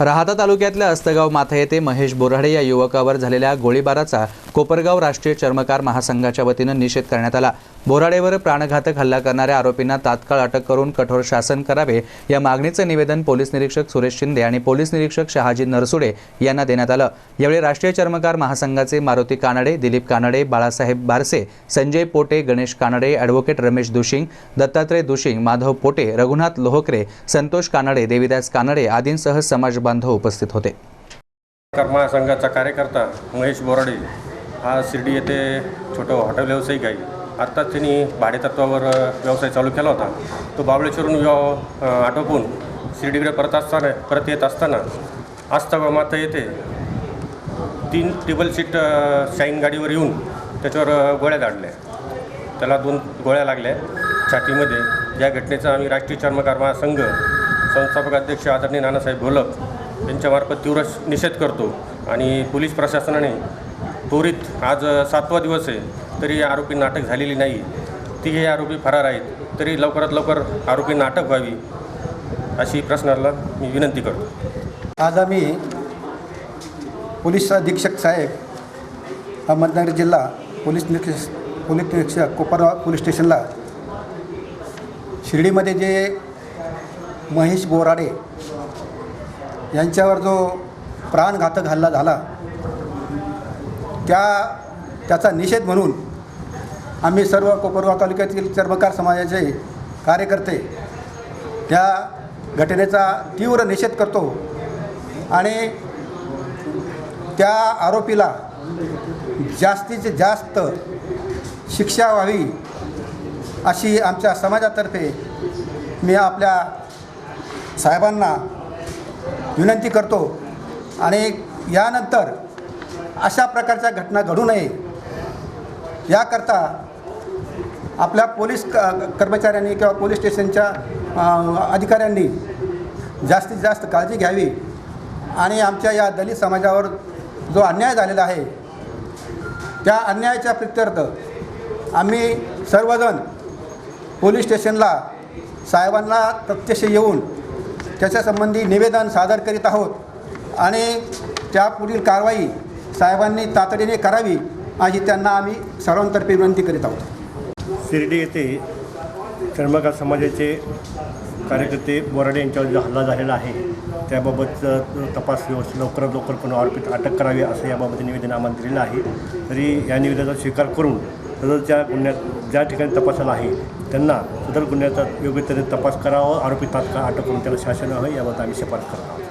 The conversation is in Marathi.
राहाता तालुक्यातल्या अस्तगाव माथा येथे महेश बोराडे या युवकावर झालेल्या गोळीबाराचा कोपरगाव राष्ट्रीय चर्मकार महासंघाच्या वतीनं निषेध करण्यात आला। बोराडेवर प्राणघातक हल्ला करणाऱ्या आरोपींना तात्काळ अटक करून कठोर शासन करावे या मागणीचे निवेदन पोलीस निरीक्षक सुरेश शिंदे आणि पोलीस निरीक्षक शहाजी नरसुडे यांना देण्यात आलं। यावेळी राष्ट्रीय चर्मकार महासंघाचे मारुती कानडे, दिलीप कानडे, बाळासाहेब बारसे, संजय पोटे, गणेश कानडे, ॲडव्होकेट रमेश दुशिंग, दत्तात्रय दुशिंग, माधव पोटे, रघुनाथ लोहकरे, संतोष कानडे, देवीदास कानडे आदींसह समाज बांधव उपस्थित होते। महासंघाचा कार्यकर्ता महेश बोराडे हा शिर्डी येथे छोटा हॉटेल व्यावसायिक आहे। आत्ताच त्यांनी भाडेतत्वावर व्यवसाय चालू केला होता। तो बाबळेश्वरून आटोपून शिर्डीकडे परत येत असताना अस्तगाव माथा येथे 3 टेबल सीट शाईन गाडीवर येऊन त्याच्यावर गोळ्या झाडल्या। त्याला 2 गोळ्या लागल्या छातीमध्ये। या घटनेचा आम्ही राष्ट्रीय चर्मकार महासंघ संस्थापक अध्यक्ष आदरणीय नानासाहेब घोलप यांच्यामार्फत तीव्र निषेध करतो आणि पोलीस प्रशासनाने त्वरित आज 7वा दिवस आहे तरी आरोपींना अटक झालेली नाही। तिघे आरोपी फरार आहेत, तरी लवकरात लवकर आरोपींना अटक व्हावी अशी प्रशासनाला मी विनंती करतो। आज आम्ही पोलीस अधीक्षक साहेब अहमदनगर जिल्हा पोलीस निरीक्षक कोपरगाव पोलीस स्टेशनला शिर्डीमध्ये जे महेश बोराडे यांच्यावर जो प्राणघातक हल्ला झाला त्याचा निषेध म्हणून आम्ही सर्व कोपरगाव तालुक्यातील चर्मकार समाजाचे कार्यकर्ते त्या घटनेचा तीव्र निषेध करतो आणि त्या आरोपीला जास्तीत जास्त शिक्षा व्हावी अशी आमच्या समाजातर्फे मी आपल्या साहेबांना विनंती करतो आणि यानंतर अशा प्रकारच्या घटना घडू नये याकरता आपल्या पोलीस कर्मचाऱ्यांनी किंवा पोलीस स्टेशनच्या अधिकाऱ्यांनी जास्तीत जास्त काळजी घ्यावी आणि आमच्या या दलित समाजावर जो अन्याय झालेला आहे त्या अन्यायाच्या प्रित्यर्थ आम्ही सर्वजण पोलीस स्टेशनला साहेबांना प्रत्यक्ष येऊन त्याच्यासंबंधी निवेदन सादर करीत आहोत आणि त्या पुढील कारवाई साहेबांनी तातडीने करावी अशी त्यांना आम्ही सर्वांतर्फे विनंती करीत आहोत। शिर्डी येथे चर्मकार समाजाचे कार्यकर्ते बोराडे यांच्यावर जो हल्ला झालेला आहे त्याबाबत तपास लवकरात लवकर पण आरोपीत अटक करावी असं याबाबत निवेदन आम्हाला दिलेलं आहे। तरी या निवेदनाचा स्वीकार करून सदरच्या गुन्ह्यात ज्या ठिकाणी तपासाला आहे त्यांना सदर गुन्ह्याचा योग्य तऱ्हेने तपास करावा, आरोपी तात्काळ अटक करून त्याला शासन हवं याबाबत आम्ही शिफारस करतो।